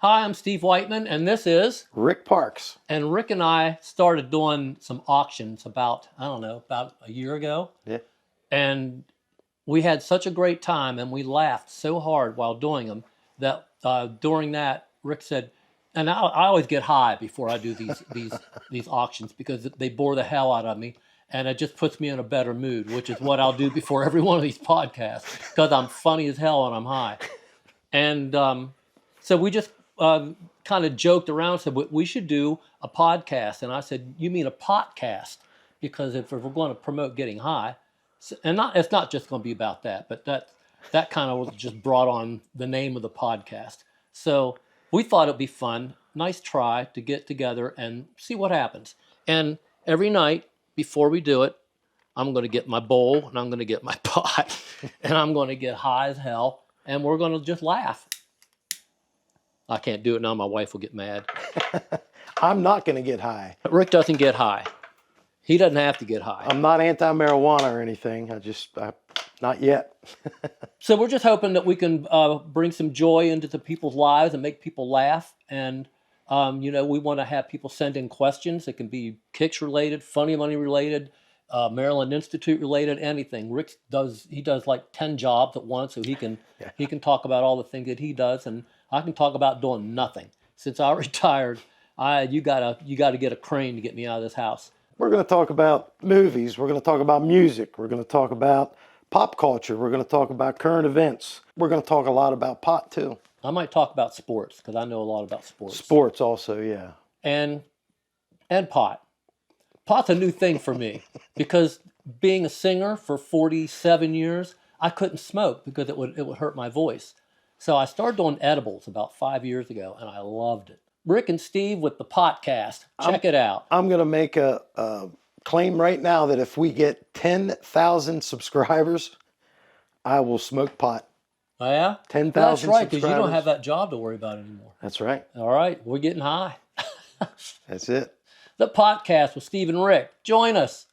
Hi, I'm Steve Whiteman, and this is Rick Parks. And Rick and I started doing some auctions about a year ago. Yeah. And we had such a great time, and we laughed so hard while doing them that during that, Rick said, and I always get high before I do these auctions because they bore the hell out of me, and it just puts me in a better mood, which is what I'll do before every one of these podcasts because I'm funny as hell and I'm high. And so we just kind of joked around and said, we should do a podcast. And I said, you mean a POTcast? Because if we're going to promote getting high, and it's not just going to be about that, but that kind of just brought on the name of the podcast. So we thought it'd be fun, nice try to get together and see what happens. And every night before we do it, I'm going to get my bowl and I'm going to get my pot and I'm going to get high as hell and we're going to just laugh. I can't do it now. My wife will get mad. I'm not going to get high. Rick doesn't get high. He doesn't have to get high. I'm not anti-marijuana or anything. Not yet. So we're just hoping that we can bring some joy into the people's lives and make people laugh. And, we want to have people send in questions. It can be Kicks related, Funny Money related, Maryland Institute related, anything. Rick does like 10 jobs at once, so he can talk about all the things that he does, and I can talk about doing nothing. Since I retired, you gotta get a crane to get me out of this house. We're going to talk about movies. We're going to talk about music. We're going to talk about pop culture. We're going to talk about current events. We're going to talk a lot about pot too. I might talk about sports because I know a lot about sports. Sports also, yeah. And pot. Pot's a new thing for me because being a singer for 47 years, I couldn't smoke because it would hurt my voice. So I started doing edibles about 5 years ago, and I loved it. Rick and Steve with the POTcast. Check it out. I'm going to make a claim right now that if we get 10,000 subscribers, I will smoke pot. Oh, yeah? 10,000 That's right, because you subscribers. don't have that job to worry about anymore. That's right. All right, we're getting high. That's it. The POTcast with Steve and Rick. Join us.